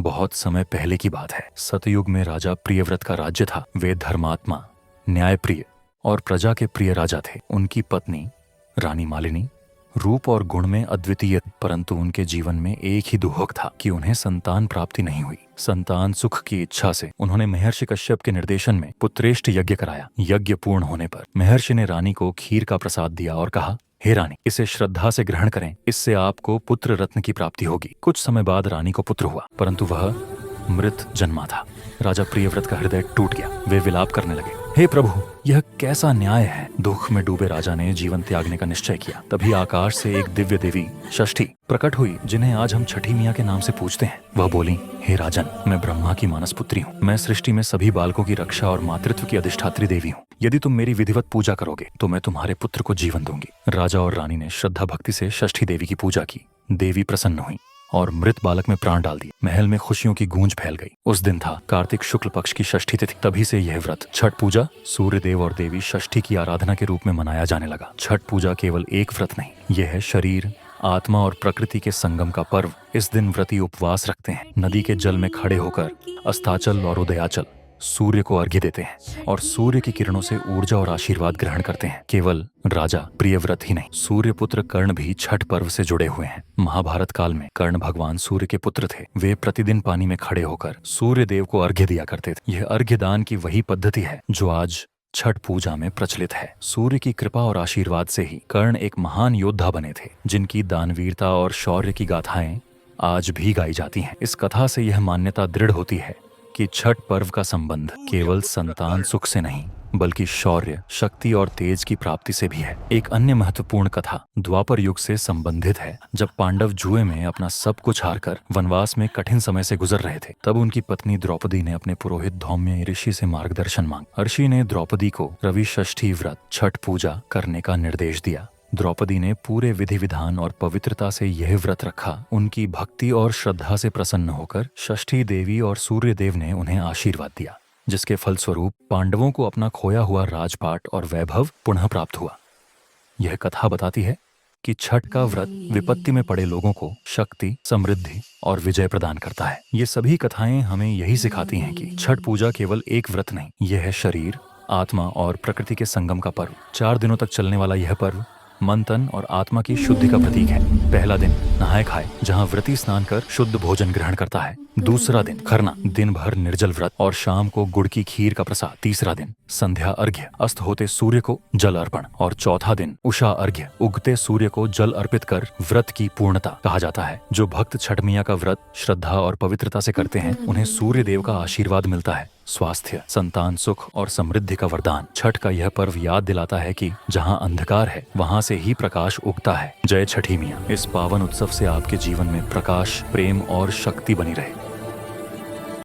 बहुत समय पहले की बात है। सतयुग में राजा प्रियव्रत का राज्य था। वे धर्मात्मा, न्यायप्रिय और प्रजा के प्रिय राजा थे। उनकी पत्नी रानी मालिनी रूप और गुण में अद्वितीय, परंतु उनके जीवन में एक ही दुहक था कि उन्हें संतान प्राप्ति नहीं हुई। संतान सुख की इच्छा से उन्होंने महर्षि कश्यप के निर्देशन में पुत्रेष्ठ यज्ञ कराया। यज्ञ पूर्ण होने पर महर्षि ने रानी को खीर का प्रसाद दिया और कहा, हे रानी, इसे श्रद्धा से ग्रहण करें, इससे आपको पुत्र रत्न की प्राप्ति होगी। कुछ समय बाद रानी को पुत्र हुआ, परंतु वह मृत जन्मा था। राजा प्रियव्रत का हृदय टूट गया। वे विलाप करने लगे, हे प्रभु, यह कैसा न्याय है। दुख में डूबे राजा ने जीवन त्यागने का निश्चय किया। तभी आकाश से एक दिव्य देवी षष्ठी प्रकट हुई, जिन्हें आज हम छठी मियाँ के नाम से पूजते हैं। वह बोली, हे राजन, मैं ब्रह्मा की मानस पुत्री हूँ। मैं सृष्टि में सभी बालकों की रक्षा और मातृत्व की अधिष्ठात्री देवी हूँ। यदि तुम मेरी विधिवत पूजा करोगे तो मैं तुम्हारे पुत्र को जीवन दूंगी। राजा और रानी ने श्रद्धा भक्ति से षष्ठी देवी की पूजा की। देवी प्रसन्न हुई और मृत बालक में प्राण डाल दिए। महल में खुशियों की गूंज फैल गई। उस दिन था कार्तिक शुक्ल पक्ष की षष्ठी तिथि। तभी से यह व्रत छठ पूजा सूर्य देव और देवी षष्ठी की आराधना के रूप में मनाया जाने लगा। छठ पूजा केवल एक व्रत नहीं, यह है शरीर, आत्मा और प्रकृति के संगम का पर्व। इस दिन व्रती उपवास रखते हैं, नदी के जल में खड़े होकर अस्ताचल और उदयाचल सूर्य को अर्घ्य देते हैं और सूर्य की किरणों से ऊर्जा और आशीर्वाद ग्रहण करते हैं। केवल राजा प्रियव्रत ही नहीं, सूर्य पुत्र कर्ण भी छठ पर्व से जुड़े हुए हैं। महाभारत काल में कर्ण भगवान सूर्य के पुत्र थे। वे प्रतिदिन पानी में खड़े होकर सूर्य देव को अर्घ्य दिया करते थे। यह अर्घ्य दान की वही पद्धति है जो आज छठ पूजा में प्रचलित है। सूर्य की कृपा और आशीर्वाद से ही कर्ण एक महान योद्धा बने थे, जिनकी दानवीरता और शौर्य की गाथाएं आज भी गाई जाती हैं। इस कथा से यह मान्यता दृढ़ होती है कि छठ पर्व का संबंध केवल संतान सुख से नहीं, बल्कि शौर्य, शक्ति और तेज की प्राप्ति से भी है। एक अन्य महत्वपूर्ण कथा द्वापर युग से संबंधित है। जब पांडव जुए में अपना सब कुछ हारकर वनवास में कठिन समय से गुजर रहे थे, तब उनकी पत्नी द्रौपदी ने अपने पुरोहित धौम्य ऋषि से मार्गदर्शन मांगा। ऋषि ने द्रौपदी को रवि षष्ठी व्रत छठ पूजा करने का निर्देश दिया। द्रौपदी ने पूरे विधि विधान और पवित्रता से यह व्रत रखा। उनकी भक्ति और श्रद्धा से प्रसन्न होकर षष्ठी देवी और सूर्य देव ने उन्हें आशीर्वाद दिया, जिसके फलस्वरूप पांडवों को अपना खोया हुआ राजपाट और वैभव पुनः प्राप्त हुआ। यह कथा बताती है कि छठ का व्रत विपत्ति में पड़े लोगों को शक्ति, समृद्धि और विजय प्रदान करता है। ये सभी कथाएं हमें यही सिखाती हैं कि छठ पूजा केवल एक व्रत नहीं, यह है शरीर, आत्मा और प्रकृति के संगम का पर्व। 4 दिनों तक चलने वाला यह पर्व मन, तन और आत्मा की शुद्धि का प्रतीक है। पहला दिन नहाए खाए, जहाँ व्रती स्नान कर शुद्ध भोजन ग्रहण करता है। दूसरा दिन खरना, दिन भर निर्जल व्रत और शाम को गुड़ की खीर का प्रसाद। तीसरा दिन संध्या अर्घ्य, अस्त होते सूर्य को जल अर्पण। और चौथा दिन उषा अर्घ्य, उगते सूर्य को जल अर्पित कर व्रत की पूर्णता कहा जाता है। जो भक्त छठ मैया का व्रत श्रद्धा और पवित्रता से करते हैं, उन्हें सूर्य देव का आशीर्वाद मिलता है, स्वास्थ्य, संतान सुख और समृद्धि का वरदान। छठ का यह पर्व याद दिलाता है कि जहाँ अंधकार है, वहाँ से ही प्रकाश उगता है। जय छठी मियाँ। इस पावन उत्सव से आपके जीवन में प्रकाश, प्रेम और शक्ति बनी रहे।